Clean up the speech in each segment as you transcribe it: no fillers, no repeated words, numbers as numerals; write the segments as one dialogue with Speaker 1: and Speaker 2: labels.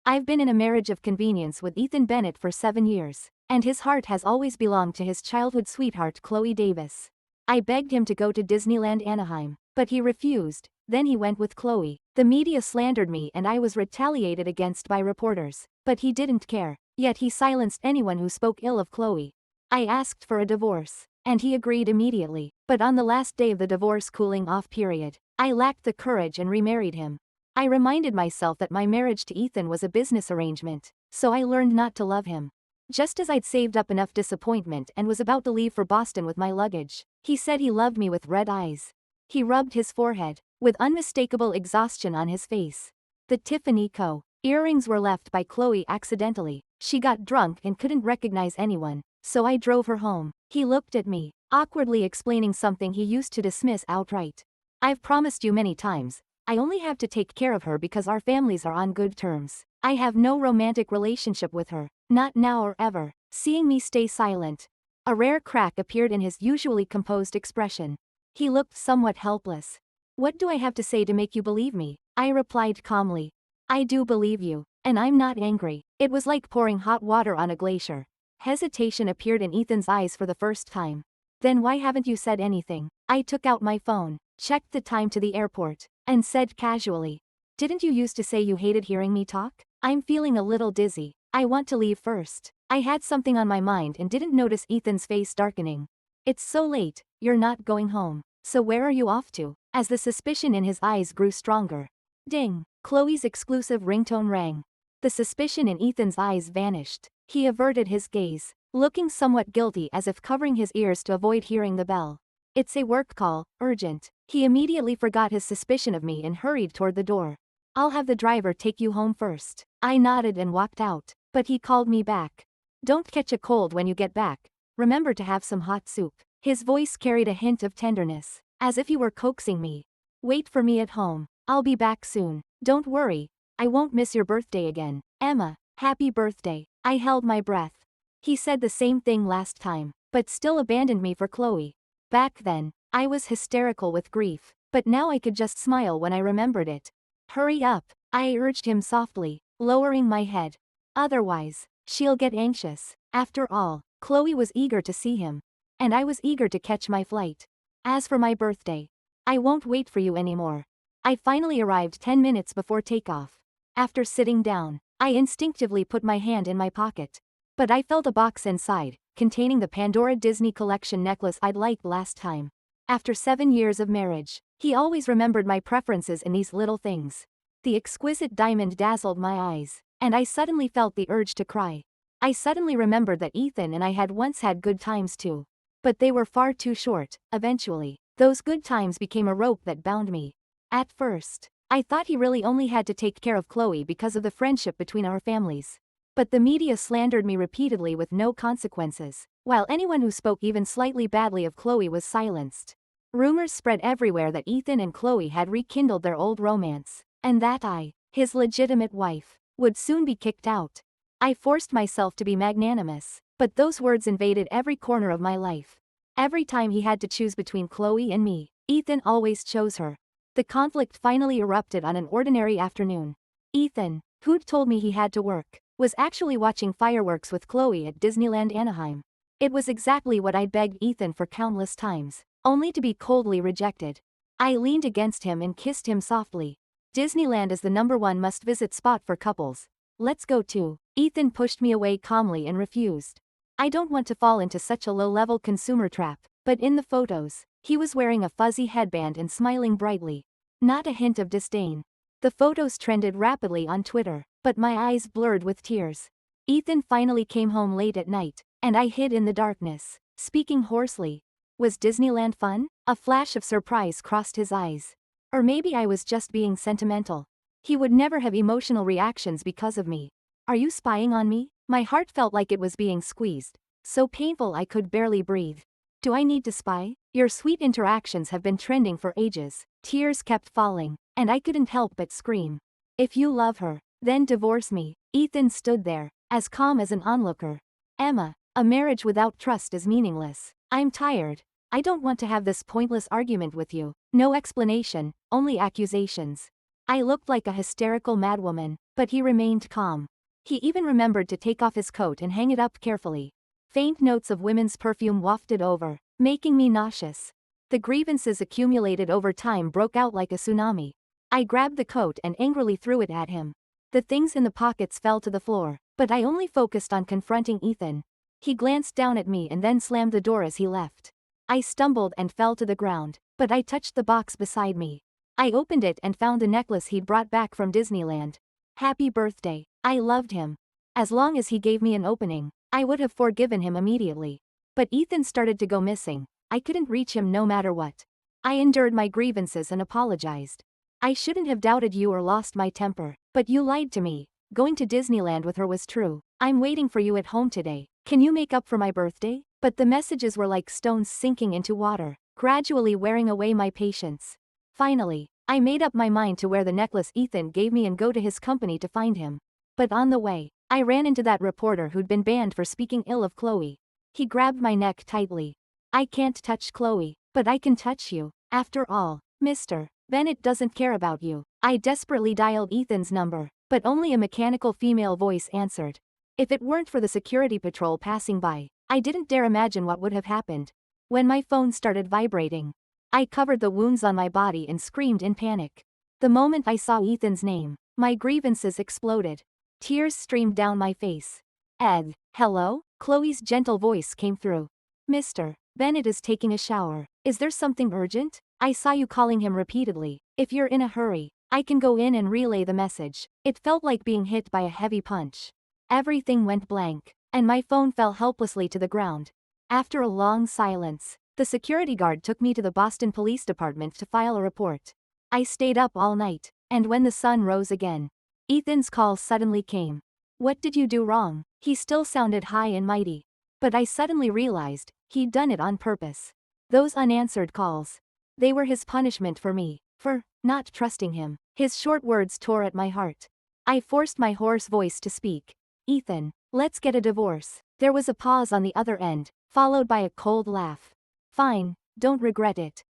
Speaker 1: I've been in a marriage of convenience with Ethan Bennett for 7 years, and his heart has always belonged to his childhood sweetheart Chloe Davis. I begged him to go to Disneyland Anaheim, but he refused. Then he went with Chloe. The media slandered me and I was retaliated against by reporters, but he didn't care. Yet he silenced anyone who spoke ill of Chloe. I asked for a divorce, and he agreed immediately, but on the last day of the divorce cooling-off period, I lacked the courage and remarried him. I reminded myself that my marriage to Ethan was a business arrangement, so I learned not to love him. Just as I'd saved up enough disappointment and was about to leave for Boston with my luggage, he said he loved me with red eyes. He rubbed his forehead, with unmistakable exhaustion on his face. The Tiffany Co. earrings were left by Chloe accidentally. She got drunk and couldn't recognize anyone, so I drove her home. He looked at me, awkwardly explaining something he used to dismiss outright. I've promised you many times, I only have to take care of her because our families are on good terms. I have no romantic relationship with her, not now or ever. Seeing me stay silent, a rare crack appeared in his usually composed expression. He looked somewhat helpless. What do I have to say to make you believe me? I replied calmly. I do believe you, and I'm not angry. It was like pouring hot water on a glacier. Hesitation appeared in Ethan's eyes for the first time. Then why haven't you said anything? I took out my phone, checked the time to the airport, and said casually. Didn't you used to say you hated hearing me talk? I'm feeling a little dizzy. I want to leave first. I had something on my mind and didn't notice Ethan's face darkening. It's so late, you're not going home. So where are you off to? As the suspicion in his eyes grew stronger. Ding! Chloe's exclusive ringtone rang. The suspicion in Ethan's eyes vanished. He averted his gaze, looking somewhat guilty as if covering his ears to avoid hearing the bell. It's a work call, urgent. He immediately forgot his suspicion of me and hurried toward the door. I'll have the driver take you home first. I nodded and walked out, but he called me back. Don't catch a cold when you get back. Remember to have some hot soup. His voice carried a hint of tenderness, as if he were coaxing me. Wait for me at home. I'll be back soon. Don't worry. I won't miss your birthday again. Emma, happy birthday. I held my breath. He said the same thing last time, but still abandoned me for Chloe. Back then, I was hysterical with grief, but now I could just smile when I remembered it. Hurry up, I urged him softly, lowering my head. Otherwise, she'll get anxious. After all, Chloe was eager to see him, and I was eager to catch my flight. As for my birthday, I won't wait for you anymore. I finally arrived 10 minutes before takeoff. After sitting down, I instinctively put my hand in my pocket. But I felt a box inside, containing the Pandora Disney Collection necklace I'd liked last time. After 7 years of marriage, he always remembered my preferences in these little things. The exquisite diamond dazzled my eyes, and I suddenly felt the urge to cry. I suddenly remembered that Ethan and I had once had good times too. But they were far too short. Eventually, those good times became a rope that bound me. At first, I thought he really only had to take care of Chloe because of the friendship between our families. But the media slandered me repeatedly with no consequences, while anyone who spoke even slightly badly of Chloe was silenced. Rumors spread everywhere that Ethan and Chloe had rekindled their old romance, and that I, his legitimate wife, would soon be kicked out. I forced myself to be magnanimous, but those words invaded every corner of my life. Every time he had to choose between Chloe and me, Ethan always chose her. The conflict finally erupted on an ordinary afternoon. Ethan, who'd told me he had to work, was actually watching fireworks with Chloe at Disneyland Anaheim. It was exactly what I'd begged Ethan for countless times, only to be coldly rejected. I leaned against him and kissed him softly. Disneyland is the #1 must-visit spot for couples. Let's go too. Ethan pushed me away calmly and refused. I don't want to fall into such a low-level consumer trap, but in the photos, he was wearing a fuzzy headband and smiling brightly. Not a hint of disdain. The photos trended rapidly on Twitter, but my eyes blurred with tears. Ethan finally came home late at night, and I hid in the darkness, speaking hoarsely. Was Disneyland fun? A flash of surprise crossed his eyes. Or maybe I was just being sentimental. He would never have emotional reactions because of me. Are you spying on me? My heart felt like it was being squeezed, so painful I could barely breathe. Do I need to spy? Your sweet interactions have been trending for ages. Tears kept falling, and I couldn't help but scream. If you love her, then divorce me. Ethan stood there, as calm as an onlooker. Emma, a marriage without trust is meaningless. I'm tired. I don't want to have this pointless argument with you. No explanation, only accusations. I looked like a hysterical madwoman, but he remained calm. He even remembered to take off his coat and hang it up carefully. Faint notes of women's perfume wafted over, making me nauseous. The grievances accumulated over time broke out like a tsunami. I grabbed the coat and angrily threw it at him. The things in the pockets fell to the floor, but I only focused on confronting Ethan. He glanced down at me and then slammed the door as he left. I stumbled and fell to the ground, but I touched the box beside me. I opened it and found the necklace he'd brought back from Disneyland. Happy birthday. I loved him. As long as he gave me an opening, I would have forgiven him immediately. But Ethan started to go missing. I couldn't reach him no matter what. I endured my grievances and apologized. I shouldn't have doubted you or lost my temper, but you lied to me. Going to Disneyland with her was true. I'm waiting for you at home today. Can you make up for my birthday? But the messages were like stones sinking into water, gradually wearing away my patience. Finally, I made up my mind to wear the necklace Ethan gave me and go to his company to find him. But on the way, I ran into that reporter who'd been banned for speaking ill of Chloe. He grabbed my neck tightly. I can't touch Chloe, but I can touch you. After all, Mr. Bennett doesn't care about you. I desperately dialed Ethan's number, but only a mechanical female voice answered. If it weren't for the security patrol passing by, I didn't dare imagine what would have happened. When my phone started vibrating, I covered the wounds on my body and screamed in panic. The moment I saw Ethan's name, my grievances exploded. Tears streamed down my face. Ed, hello? Chloe's gentle voice came through. Mr. Bennett is taking a shower. Is there something urgent? I saw you calling him repeatedly. If you're in a hurry, I can go in and relay the message. It felt like being hit by a heavy punch. Everything went blank, and my phone fell helplessly to the ground. After a long silence, the security guard took me to the Boston Police Department to file a report. I stayed up all night, and when the sun rose again, Ethan's call suddenly came. What did you do wrong? He still sounded high and mighty. But I suddenly realized, he'd done it on purpose. Those unanswered calls. They were his punishment for me, for not trusting him. His short words tore at my heart. I forced my hoarse voice to speak. Ethan, let's get a divorce. There was a pause on the other end, followed by a cold laugh. Fine, don't regret it.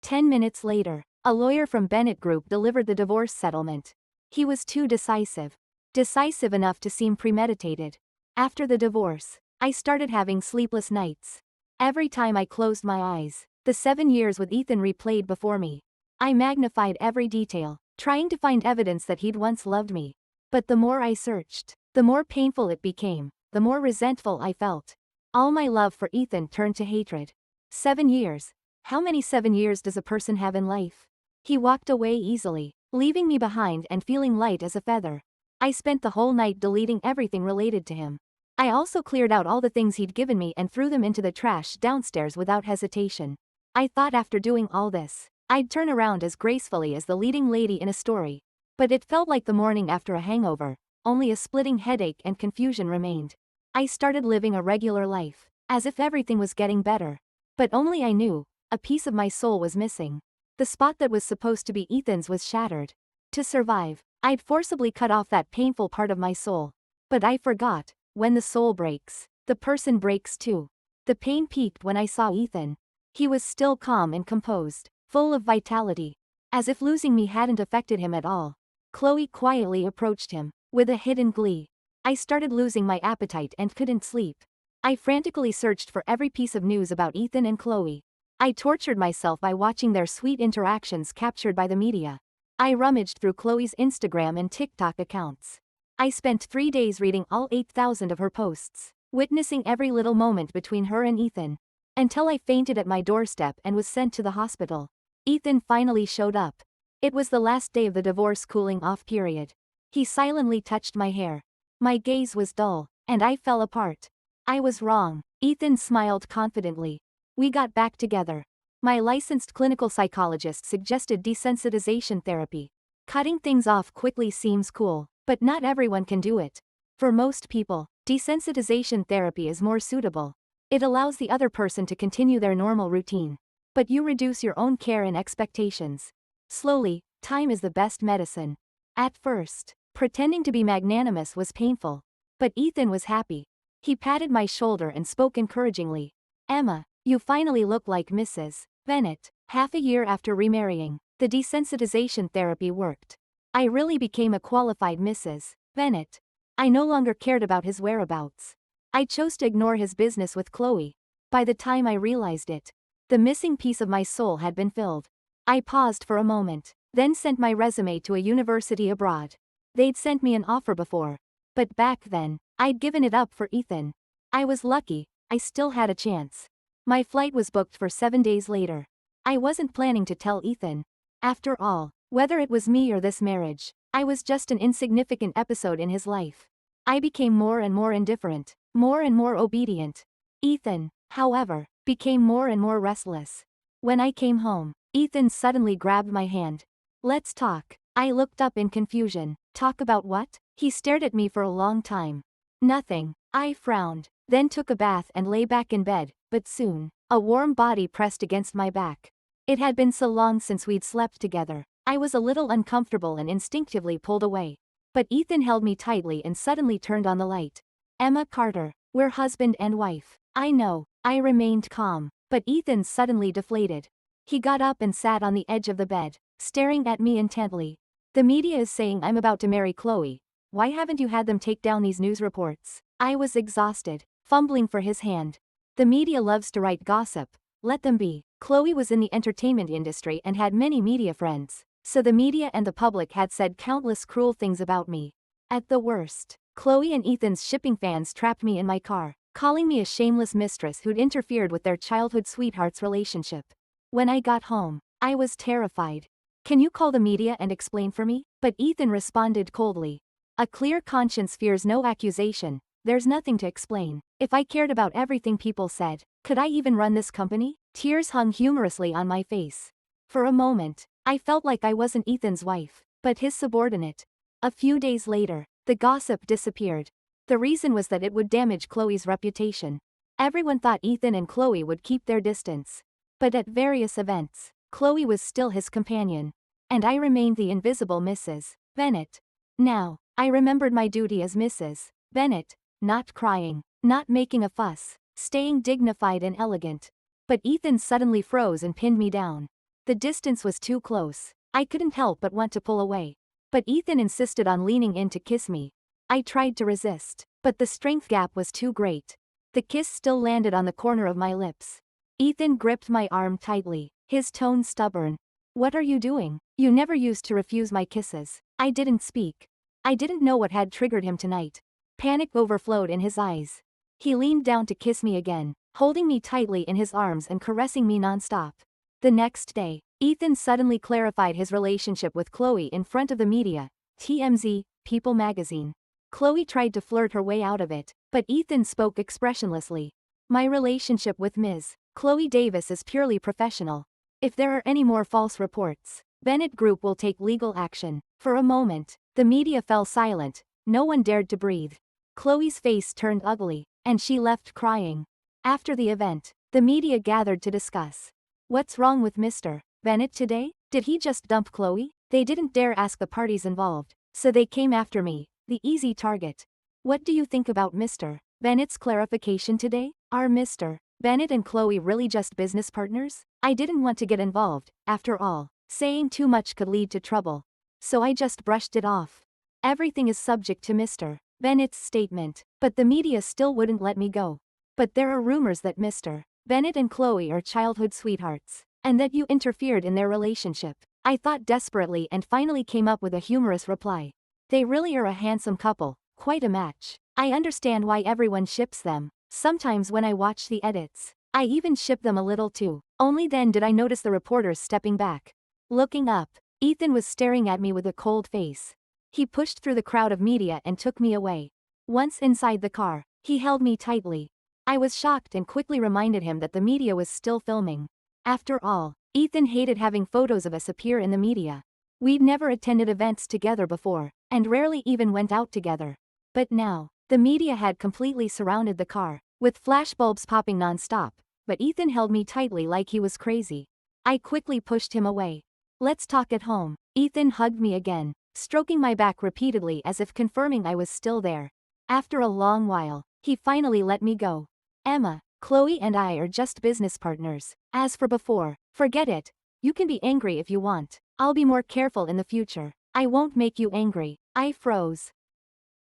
Speaker 1: 10 minutes later, a lawyer from Bennett Group delivered the divorce settlement. He was too decisive. Decisive enough to seem premeditated. After the divorce, I started having sleepless nights. Every time I closed my eyes, the 7 years with Ethan replayed before me. I magnified every detail, trying to find evidence that he'd once loved me. But the more I searched, the more painful it became, the more resentful I felt. All my love for Ethan turned to hatred. 7 years. How many 7 years does a person have in life? He walked away easily, leaving me behind and feeling light as a feather. I spent the whole night deleting everything related to him. I also cleared out all the things he'd given me and threw them into the trash downstairs without hesitation. I thought after doing all this, I'd turn around as gracefully as the leading lady in a story. But it felt like the morning after a hangover, only a splitting headache and confusion remained. I started living a regular life, as if everything was getting better. But only I knew, a piece of my soul was missing. The spot that was supposed to be Ethan's was shattered. To survive, I'd forcibly cut off that painful part of my soul. But I forgot, when the soul breaks, the person breaks too. The pain peaked when I saw Ethan. He was still calm and composed, full of vitality. As if losing me hadn't affected him at all. Chloe quietly approached him, with a hidden glee. I started losing my appetite and couldn't sleep. I frantically searched for every piece of news about Ethan and Chloe. I tortured myself by watching their sweet interactions captured by the media. I rummaged through Chloe's Instagram and TikTok accounts. I spent 3 days reading all 8,000 of her posts, witnessing every little moment between her and Ethan. Until I fainted at my doorstep and was sent to the hospital. Ethan finally showed up. It was the last day of the divorce cooling off period. He silently touched my hair. My gaze was dull, and I fell apart. I was wrong. Ethan smiled confidently. We got back together. My licensed clinical psychologist suggested desensitization therapy. Cutting things off quickly seems cool, but not everyone can do it. For most people, desensitization therapy is more suitable. It allows the other person to continue their normal routine. But you reduce your own care and expectations. Slowly, time is the best medicine. At first, pretending to be magnanimous was painful. But Ethan was happy. He patted my shoulder and spoke encouragingly. Emma, you finally look like Mrs. Bennett. Half a year after remarrying, the desensitization therapy worked. I really became a qualified Mrs. Bennett. I no longer cared about his whereabouts. I chose to ignore his business with Chloe. By the time I realized it, the missing piece of my soul had been filled. I paused for a moment, then sent my resume to a university abroad. They'd sent me an offer before, but back then, I'd given it up for Ethan. I was lucky, I still had a chance. My flight was booked for 7 days later. I wasn't planning to tell Ethan. After all, whether it was me or this marriage, I was just an insignificant episode in his life. I became more and more indifferent, more and more obedient. Ethan, however, became more and more restless. When I came home, Ethan suddenly grabbed my hand. "Let's talk." I looked up in confusion. "Talk about what?" He stared at me for a long time. "Nothing." I frowned, then took a bath and lay back in bed, but soon, a warm body pressed against my back. It had been so long since we'd slept together. I was a little uncomfortable and instinctively pulled away. But Ethan held me tightly and suddenly turned on the light. "Emma Carter, we're husband and wife." I know. I remained calm, but Ethan suddenly deflated. He got up and sat on the edge of the bed, staring at me intently. "The media is saying I'm about to marry Chloe. Why haven't you had them take down these news reports?" I was exhausted, fumbling for his hand. "The media loves to write gossip. Let them be." Chloe was in the entertainment industry and had many media friends, so the media and the public had said countless cruel things about me. At the worst, Chloe and Ethan's shipping fans trapped me in my car, calling me a shameless mistress who'd interfered with their childhood sweetheart's relationship. When I got home, I was terrified. "Can you call the media and explain for me?" But Ethan responded coldly. "A clear conscience fears no accusation. There's nothing to explain. If I cared about everything people said, could I even run this company?" Tears hung humorously on my face. For a moment, I felt like I wasn't Ethan's wife, but his subordinate. A few days later, the gossip disappeared. The reason was that it would damage Chloe's reputation. Everyone thought Ethan and Chloe would keep their distance. But at various events, Chloe was still his companion. And I remained the invisible Mrs. Bennett. Now, I remembered my duty as Mrs. Bennett, not crying, not making a fuss, staying dignified and elegant. But Ethan suddenly froze and pinned me down. The distance was too close. I couldn't help but want to pull away. But Ethan insisted on leaning in to kiss me. I tried to resist, but the strength gap was too great. The kiss still landed on the corner of my lips. Ethan gripped my arm tightly, his tone stubborn. "What are you doing? You never used to refuse my kisses." I didn't speak. I didn't know what had triggered him tonight. Panic overflowed in his eyes. He leaned down to kiss me again, holding me tightly in his arms and caressing me nonstop. The next day, Ethan suddenly clarified his relationship with Chloe in front of the media, TMZ, People magazine. Chloe tried to flirt her way out of it, but Ethan spoke expressionlessly. "My relationship with Ms. Chloe Davis is purely professional. If there are any more false reports, Bennett Group will take legal action." For a moment, the media fell silent. No one dared to breathe. Chloe's face turned ugly, and she left crying. After the event, the media gathered to discuss. "What's wrong with Mr. Bennett today? Did he just dump Chloe?" They didn't dare ask the parties involved, so they came after me, the easy target. "What do you think about Mr. Bennett's clarification today? Are Mr. Bennett and Chloe really just business partners?" I didn't want to get involved, after all. Saying too much could lead to trouble. So I just brushed it off. Everything is subject to Mr. Bennett's statement, but the media still wouldn't let me go. "But there are rumors that Mr. Bennett and Chloe are childhood sweethearts, and that you interfered in their relationship." I thought desperately and finally came up with a humorous reply. "They really are a handsome couple, quite a match. I understand why everyone ships them. Sometimes when I watch the edits, I even ship them a little too." Only then did I notice the reporters stepping back. Looking up, Ethan was staring at me with a cold face. He pushed through the crowd of media and took me away. Once inside the car, he held me tightly. I was shocked and quickly reminded him that the media was still filming. After all, Ethan hated having photos of us appear in the media. We'd never attended events together before, and rarely even went out together. But now, the media had completely surrounded the car, with flashbulbs popping nonstop, but Ethan held me tightly like he was crazy. I quickly pushed him away. "Let's talk at home." Ethan hugged me again, stroking my back repeatedly as if confirming I was still there. After a long while, he finally let me go. "Emma, Chloe and I are just business partners. As for before, forget it. You can be angry if you want. I'll be more careful in the future." I won't make you angry. I froze.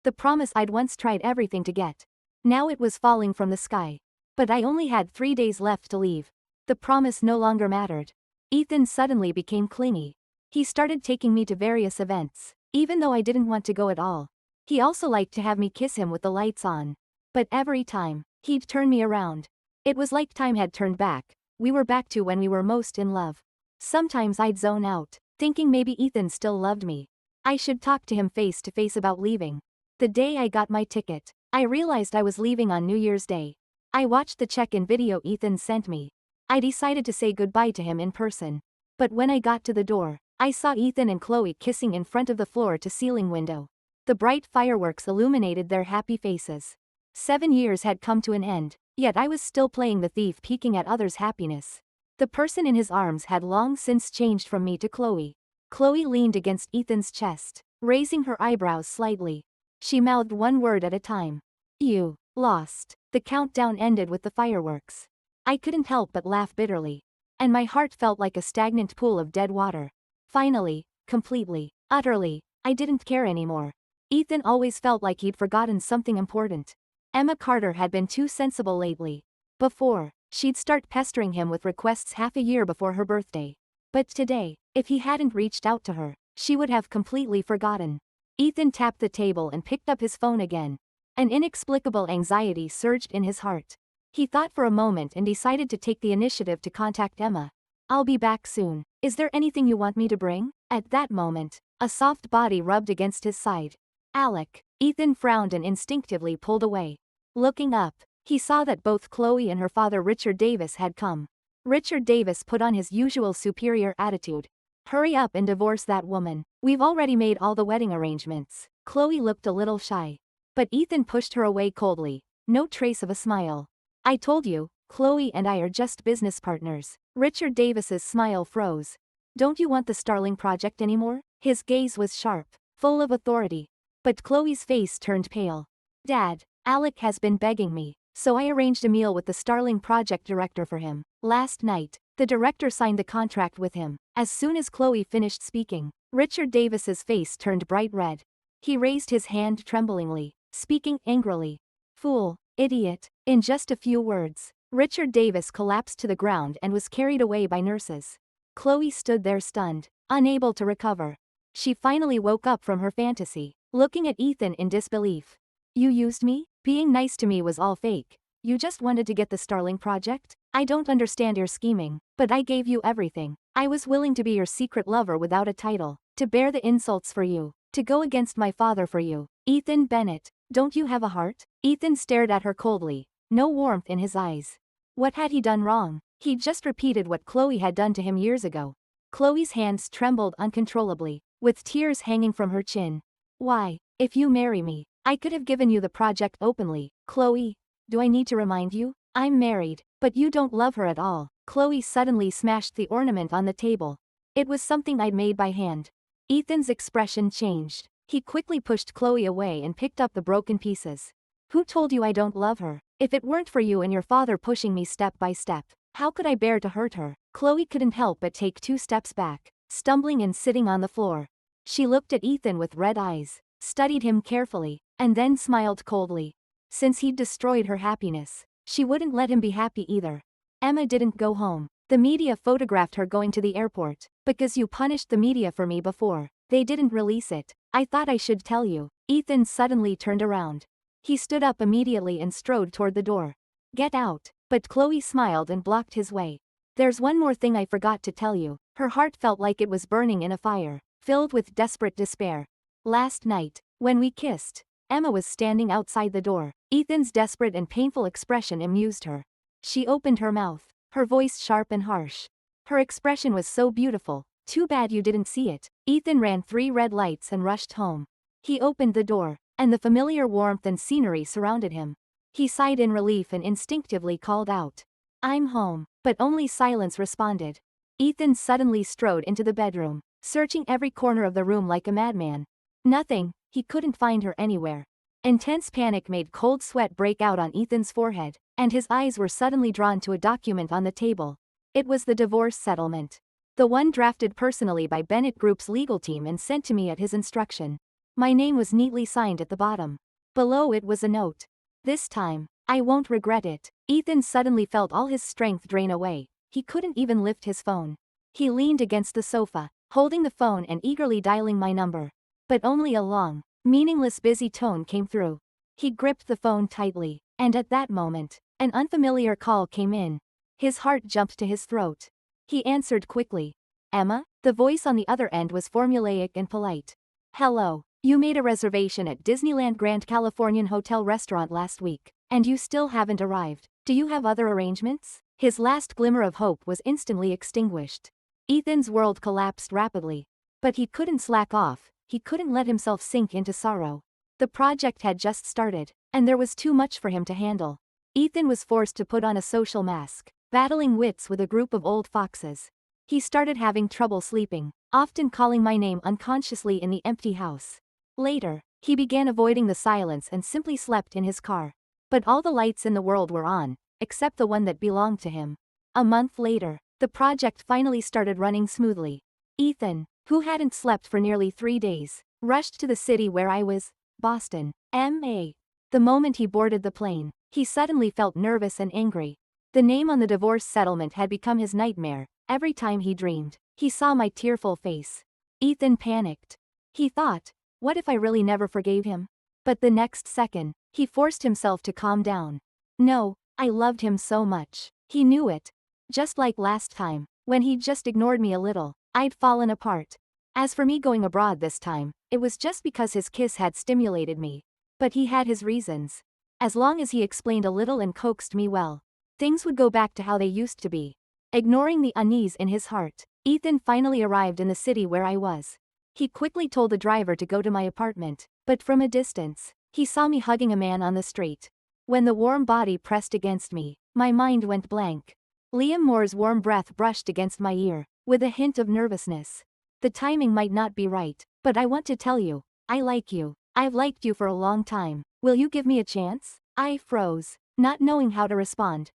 Speaker 1: The promise I'd once tried everything to get. Now it was falling from the sky. But I only had 3 days left to leave. The promise no longer mattered. Ethan suddenly became clingy. He started taking me to various events, even though I didn't want to go at all. He also liked to have me kiss him with the lights on. But every time, he'd turn me around. It was like time had turned back. We were back to when we were most in love. Sometimes I'd zone out, thinking maybe Ethan still loved me. I should talk to him face to face about leaving. The day I got my ticket, I realized I was leaving on New Year's Day. I watched the check-in video Ethan sent me. I decided to say goodbye to him in person. But when I got to the door, I saw Ethan and Chloe kissing in front of the floor-to-ceiling window. The bright fireworks illuminated their happy faces. 7 years had come to an end, yet I was still playing the thief peeking at others' happiness. The person in his arms had long since changed from me to Chloe. Chloe leaned against Ethan's chest, raising her eyebrows slightly. She mouthed one word at a time. You lost. The countdown ended with the fireworks. I couldn't help but laugh bitterly. And my heart felt like a stagnant pool of dead water. Finally, completely, utterly, I didn't care anymore. Ethan always felt like he'd forgotten something important. Emma Carter had been too sensible lately. Before, she'd start pestering him with requests half a year before her birthday. But today, if he hadn't reached out to her, she would have completely forgotten. Ethan tapped the table and picked up his phone again. An inexplicable anxiety surged in his heart. He thought for a moment and decided to take the initiative to contact Emma. I'll be back soon. Is there anything you want me to bring? At that moment, a soft body rubbed against his side. Alec. Ethan frowned and instinctively pulled away. Looking up, he saw that both Chloe and her father Richard Davis had come. Richard Davis put on his usual superior attitude. Hurry up and divorce that woman. We've already made all the wedding arrangements. Chloe looked a little shy. But Ethan pushed her away coldly. No trace of a smile. I told you, Chloe and I are just business partners. Richard Davis's smile froze. Don't you want the Starling project anymore? His gaze was sharp, full of authority. But Chloe's face turned pale. Dad, Alec has been begging me, so I arranged a meal with the Starling project director for him. Last night, the director signed the contract with him. As soon as Chloe finished speaking, Richard Davis's face turned bright red. He raised his hand tremblingly, speaking angrily. Fool, idiot. In just a few words, Richard Davis collapsed to the ground and was carried away by nurses. Chloe stood there stunned, unable to recover. She finally woke up from her fantasy, looking at Ethan in disbelief. You used me? Being nice to me was all fake. You just wanted to get the Starling project? I don't understand your scheming, but I gave you everything. I was willing to be your secret lover without a title, to bear the insults for you, to go against my father for you. Ethan Bennett, don't you have a heart? Ethan stared at her coldly, no warmth in his eyes. What had he done wrong? He'd just repeated what Chloe had done to him years ago. Chloe's hands trembled uncontrollably, with tears hanging from her chin. Why, if you marry me, I could have given you the project openly. Chloe, do I need to remind you? I'm married, but you don't love her at all. Chloe suddenly smashed the ornament on the table. It was something I'd made by hand. Ethan's expression changed. He quickly pushed Chloe away and picked up the broken pieces. Who told you I don't love her? If it weren't for you and your father pushing me step by step, how could I bear to hurt her? Chloe couldn't help but take 2 steps back, stumbling and sitting on the floor. She looked at Ethan with red eyes, studied him carefully, and then smiled coldly. Since he'd destroyed her happiness, she wouldn't let him be happy either. Emma didn't go home. The media photographed her going to the airport. Because you punished the media for me before, they didn't release it. I thought I should tell you. Ethan suddenly turned around. He stood up immediately and strode toward the door. Get out. But Chloe smiled and blocked his way. There's one more thing I forgot to tell you. Her heart felt like it was burning in a fire, filled with desperate despair. Last night, when we kissed, Emma was standing outside the door. Ethan's desperate and painful expression amused her. She opened her mouth, her voice sharp and harsh. Her expression was so beautiful. Too bad you didn't see it. Ethan ran 3 red lights and rushed home. He opened the door, and the familiar warmth and scenery surrounded him. He sighed in relief and instinctively called out, I'm home, but only silence responded. Ethan suddenly strode into the bedroom, searching every corner of the room like a madman. Nothing, he couldn't find her anywhere. Intense panic made cold sweat break out on Ethan's forehead, and his eyes were suddenly drawn to a document on the table. It was the divorce settlement. The one drafted personally by Bennett Group's legal team and sent to me at his instruction. My name was neatly signed at the bottom. Below it was a note. This time, I won't regret it. Ethan suddenly felt all his strength drain away. He couldn't even lift his phone. He leaned against the sofa, holding the phone and eagerly dialing my number. But only a long, meaningless busy tone came through. He gripped the phone tightly, and at that moment, an unfamiliar call came in. His heart jumped to his throat. He answered quickly. Emma? The voice on the other end was formulaic and polite. Hello. You made a reservation at Disneyland Grand Californian Hotel Restaurant last week, and you still haven't arrived. Do you have other arrangements? His last glimmer of hope was instantly extinguished. Ethan's world collapsed rapidly. But he couldn't slack off, he couldn't let himself sink into sorrow. The project had just started, and there was too much for him to handle. Ethan was forced to put on a social mask, battling wits with a group of old foxes. He started having trouble sleeping, often calling my name unconsciously in the empty house. Later, he began avoiding the silence and simply slept in his car. But all the lights in the world were on, except the one that belonged to him. A month later, the project finally started running smoothly. Ethan, who hadn't slept for nearly 3 days, rushed to the city where I was, Boston, MA. The moment he boarded the plane, he suddenly felt nervous and angry. The name on the divorce settlement had become his nightmare. Every time he dreamed, he saw my tearful face. Ethan panicked. He thought, what if I really never forgave him? But the next second, he forced himself to calm down. No, I loved him so much. He knew it. Just like last time, when he'd just ignored me a little, I'd fallen apart. As for me going abroad this time, it was just because his kiss had stimulated me. But he had his reasons. As long as he explained a little and coaxed me well, things would go back to how they used to be. Ignoring the unease in his heart, Ethan finally arrived in the city where I was. He quickly told the driver to go to my apartment, but from a distance, he saw me hugging a man on the street. When the warm body pressed against me, my mind went blank. Liam Moore's warm breath brushed against my ear, with a hint of nervousness. The timing might not be right, but I want to tell you, I like you. I've liked you for a long time. Will you give me a chance? I froze, not knowing how to respond.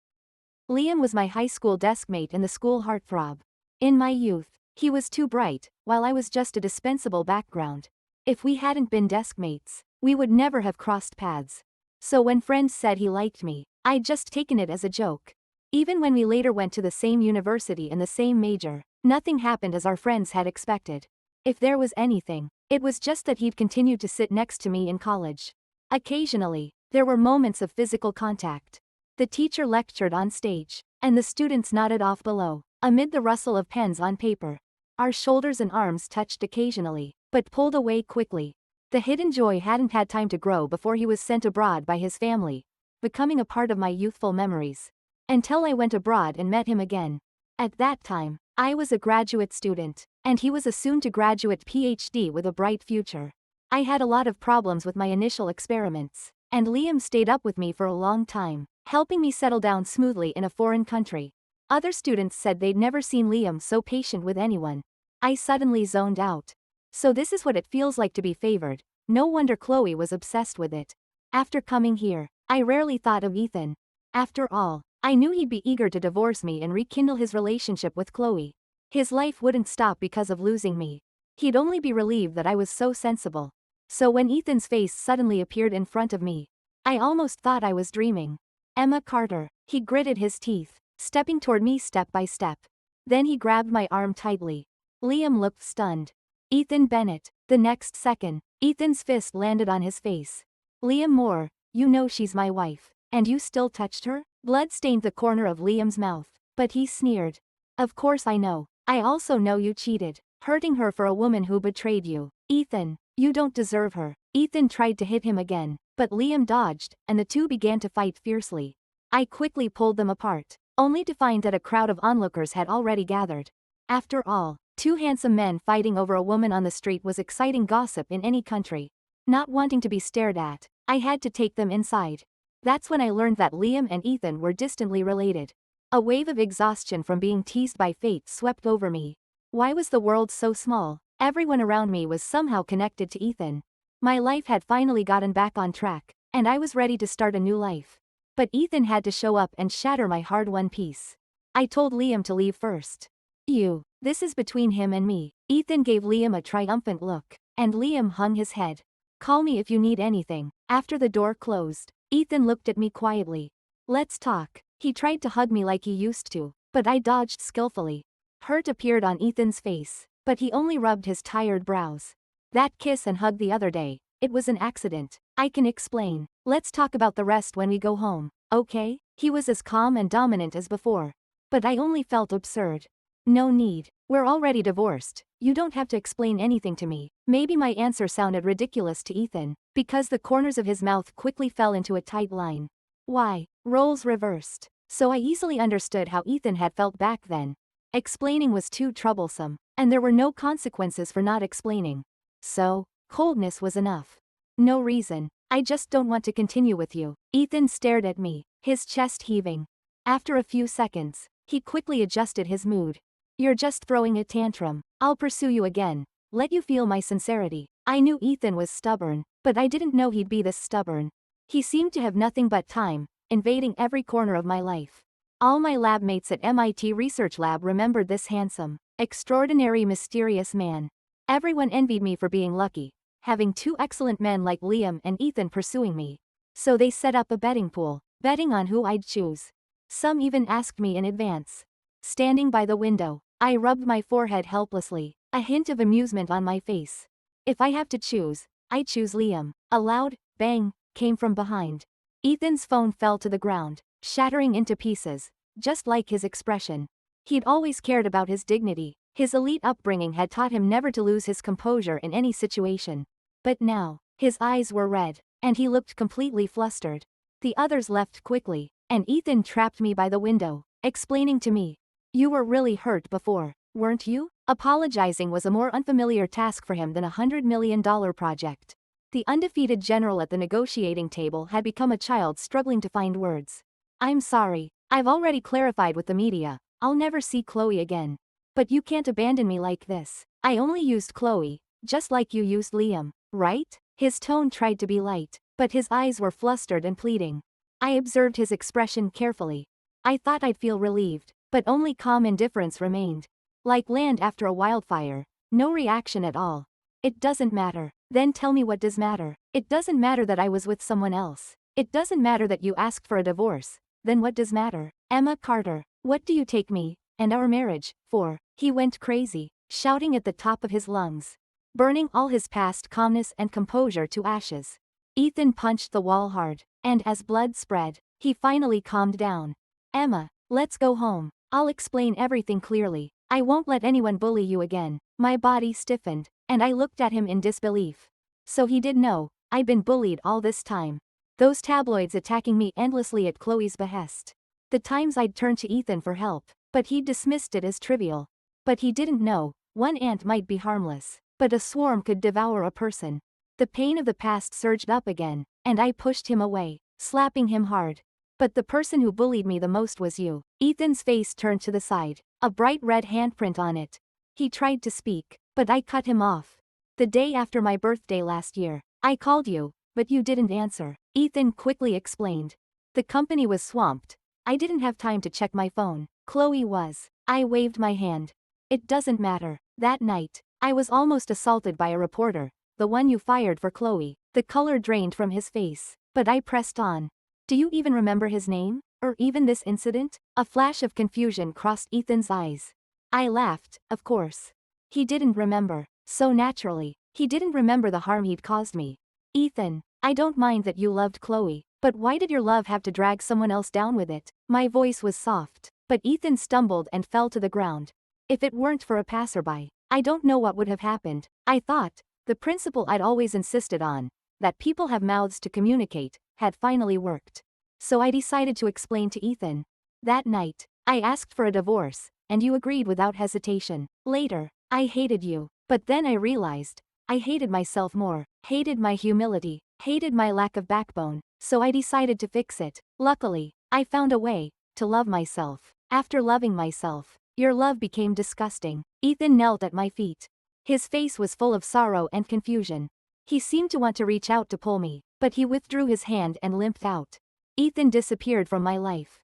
Speaker 1: Liam was my high school deskmate and the school heartthrob. In my youth, he was too bright, while I was just a dispensable background. If we hadn't been deskmates, we would never have crossed paths. So when friends said he liked me, I'd just taken it as a joke. Even when we later went to the same university and the same major, nothing happened as our friends had expected. If there was anything, it was just that he'd continued to sit next to me in college. Occasionally, there were moments of physical contact. The teacher lectured on stage, and the students nodded off below, amid the rustle of pens on paper. Our shoulders and arms touched occasionally, but pulled away quickly. The hidden joy hadn't had time to grow before he was sent abroad by his family, becoming a part of my youthful memories. Until I went abroad and met him again. At that time, I was a graduate student, and he was a soon-to-graduate PhD with a bright future. I had a lot of problems with my initial experiments, and Liam stayed up with me for a long time, helping me settle down smoothly in a foreign country. Other students said they'd never seen Liam so patient with anyone. I suddenly zoned out. So this is what it feels like to be favored. No wonder Chloe was obsessed with it. After coming here, I rarely thought of Ethan. After all, I knew he'd be eager to divorce me and rekindle his relationship with Chloe. His life wouldn't stop because of losing me. He'd only be relieved that I was so sensible. So when Ethan's face suddenly appeared in front of me, I almost thought I was dreaming. Emma Carter, he gritted his teeth, stepping toward me step by step. Then he grabbed my arm tightly. Liam looked stunned. Ethan Bennett. The next second, Ethan's fist landed on his face. Liam Moore, you know she's my wife. And you still touched her? Blood stained the corner of Liam's mouth, but he sneered. Of course I know. I also know you cheated, hurting her for a woman who betrayed you. Ethan, you don't deserve her. Ethan tried to hit him again, but Liam dodged, and the two began to fight fiercely. I quickly pulled them apart, only to find that a crowd of onlookers had already gathered. After all, two handsome men fighting over a woman on the street was exciting gossip in any country. Not wanting to be stared at, I had to take them inside. That's when I learned that Liam and Ethan were distantly related. A wave of exhaustion from being teased by fate swept over me. Why was the world so small? Everyone around me was somehow connected to Ethan. My life had finally gotten back on track, and I was ready to start a new life. But Ethan had to show up and shatter my hard-won peace. I told Liam to leave first. You This is between him and me. Ethan gave Liam a triumphant look, and Liam hung his head. Call me if you need anything. After the door closed, Ethan looked at me quietly. Let's talk. He tried to hug me like he used to, but I dodged skillfully. Hurt appeared on Ethan's face, but he only rubbed his tired brows. That kiss and hug the other day, it was an accident. I can explain. Let's talk about the rest when we go home, okay? He was as calm and dominant as before. But I only felt absurd. No need. We're already divorced. You don't have to explain anything to me. Maybe my answer sounded ridiculous to Ethan, because the corners of his mouth quickly fell into a tight line. Why? Roles reversed. So I easily understood how Ethan had felt back then. Explaining was too troublesome, and there were no consequences for not explaining. So, coldness was enough. No reason. I just don't want to continue with you. Ethan stared at me, his chest heaving. After a few seconds, he quickly adjusted his mood. You're just throwing a tantrum. I'll pursue you again. Let you feel my sincerity. I knew Ethan was stubborn, but I didn't know he'd be this stubborn. He seemed to have nothing but time, invading every corner of my life. All my lab mates at MIT Research Lab remembered this handsome, extraordinary, mysterious man. Everyone envied me for being lucky, having two excellent men like Liam and Ethan pursuing me. So they set up a betting pool, betting on who I'd choose. Some even asked me in advance. Standing by the window, I rubbed my forehead helplessly, a hint of amusement on my face. If I have to choose, I choose Liam. A loud bang came from behind. Ethan's phone fell to the ground, shattering into pieces, just like his expression. He'd always cared about his dignity. His elite upbringing had taught him never to lose his composure in any situation. But now, his eyes were red, and he looked completely flustered. The others left quickly, and Ethan trapped me by the window, explaining to me. You were really hurt before, weren't you? Apologizing was a more unfamiliar task for him than a $100 million project. The undefeated general at the negotiating table had become a child struggling to find words. I'm sorry. I've already clarified with the media. I'll never see Chloe again. But you can't abandon me like this. I only used Chloe, just like you used Liam, right? His tone tried to be light, but his eyes were flustered and pleading. I observed his expression carefully. I thought I'd feel relieved, but only calm indifference remained. Like land after a wildfire, no reaction at all. It doesn't matter. Then tell me what does matter. It doesn't matter that I was with someone else. It doesn't matter that you asked for a divorce. Then what does matter? Emma Carter, what do you take me, and our marriage, for? He went crazy, shouting at the top of his lungs, burning all his past calmness and composure to ashes. Ethan punched the wall hard, and as blood spread, he finally calmed down. Emma, let's go home. I'll explain everything clearly. I won't let anyone bully you again. My body stiffened, and I looked at him in disbelief. So he did know, I'd been bullied all this time. Those tabloids attacking me endlessly at Chloe's behest. The times I'd turned to Ethan for help, but he dismissed it as trivial. But he didn't know, one ant might be harmless, but a swarm could devour a person. The pain of the past surged up again, and I pushed him away, slapping him hard. But the person who bullied me the most was you. Ethan's face turned to the side, a bright red handprint on it. He tried to speak, but I cut him off. The day after my birthday last year, I called you, but you didn't answer. Ethan quickly explained. The company was swamped. I didn't have time to check my phone. Chloe was. I waved my hand. It doesn't matter. That night, I was almost assaulted by a reporter, the one you fired for Chloe. The color drained from his face, but I pressed on. Do you even remember his name? Or even this incident? A flash of confusion crossed Ethan's eyes. I laughed, of course. He didn't remember. So naturally, he didn't remember the harm he'd caused me. Ethan, I don't mind that you loved Chloe, but why did your love have to drag someone else down with it? My voice was soft, but Ethan stumbled and fell to the ground. If it weren't for a passerby, I don't know what would have happened. I thought, the principle I'd always insisted on, that people have mouths to communicate, had finally worked. So I decided to explain to Ethan. That night, I asked for a divorce, and you agreed without hesitation. Later, I hated you, but then I realized, I hated myself more, hated my humility, hated my lack of backbone, so I decided to fix it. Luckily, I found a way to love myself. After loving myself, your love became disgusting. Ethan knelt at my feet. His face was full of sorrow and confusion. He seemed to want to reach out to pull me, but he withdrew his hand and limped out. Ethan disappeared from my life.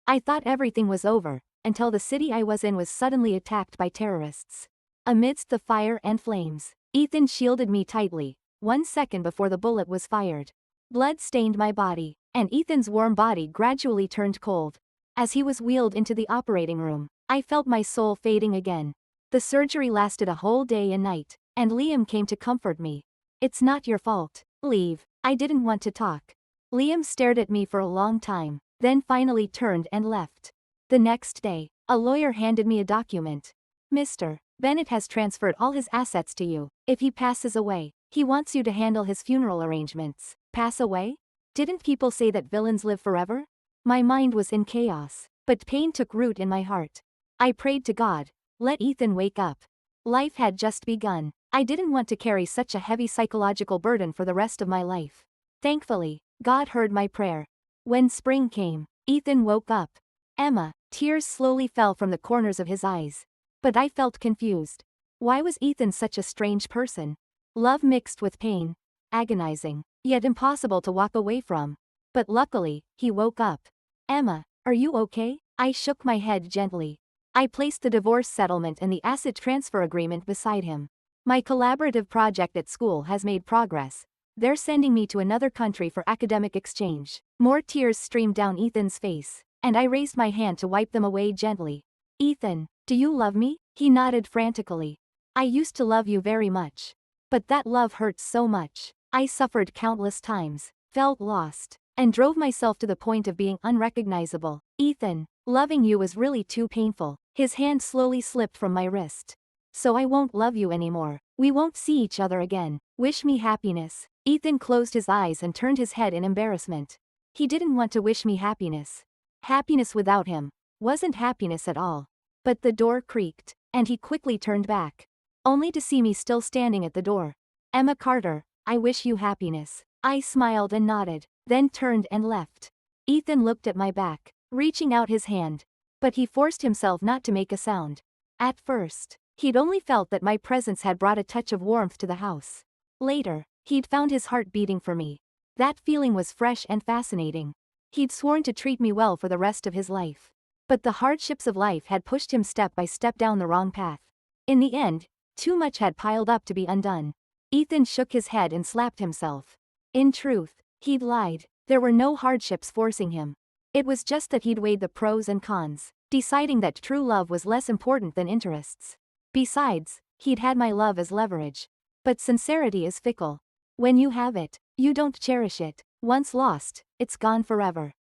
Speaker 1: I thought everything was over, until the city I was in was suddenly attacked by terrorists. Amidst the fire and flames, Ethan shielded me tightly, 1 second before the bullet was fired. Blood stained my body, and Ethan's warm body gradually turned cold. As he was wheeled into the operating room, I felt my soul fading again. The surgery lasted a whole day and night, and Liam came to comfort me. "It's not your fault. Leave." I didn't want to talk. Liam stared at me for a long time, then finally turned and left. The next day, a lawyer handed me a document. "Mr. Bennett has transferred all his assets to you. If he passes away, he wants you to handle his funeral arrangements." Pass away? Didn't people say that villains live forever? My mind was in chaos, but pain took root in my heart. I prayed to God, let Ethan wake up. Life had just begun. I didn't want to carry such a heavy psychological burden for the rest of my life. Thankfully, God heard my prayer. When spring came, Ethan woke up. Emma, tears slowly fell from the corners of his eyes. But I felt confused. Why was Ethan such a strange person? Love mixed with pain. Agonizing, yet impossible to walk away from. But luckily, he woke up. "Emma, are you okay?" I shook my head gently. I placed the divorce settlement and the asset transfer agreement beside him. "My collaborative project at school has made progress. They're sending me to another country for academic exchange." More tears streamed down Ethan's face, and I raised my hand to wipe them away gently. "Ethan, do you love me?" He nodded frantically. "I used to love you very much. But that love hurts so much. I suffered countless times, felt lost, and drove myself to the point of being unrecognizable. Ethan, loving you was really too painful." His hand slowly slipped from my wrist. "So I won't love you anymore. We won't see each other again. Wish me happiness." Ethan closed his eyes and turned his head in embarrassment. He didn't want to wish me happiness. Happiness without him wasn't happiness at all. But the door creaked, and he quickly turned back, only to see me still standing at the door. "Emma Carter, I wish you happiness." I smiled and nodded, then turned and left. Ethan looked at my back, reaching out his hand. But he forced himself not to make a sound. At first, he'd only felt that my presence had brought a touch of warmth to the house. Later, he'd found his heart beating for me. That feeling was fresh and fascinating. He'd sworn to treat me well for the rest of his life. But the hardships of life had pushed him step by step down the wrong path. In the end, too much had piled up to be undone. Ethan shook his head and slapped himself. In truth, he'd lied. There were no hardships forcing him. It was just that he'd weighed the pros and cons, deciding that true love was less important than interests. Besides, he'd had my love as leverage. But sincerity is fickle. When you have it, you don't cherish it. Once lost, it's gone forever.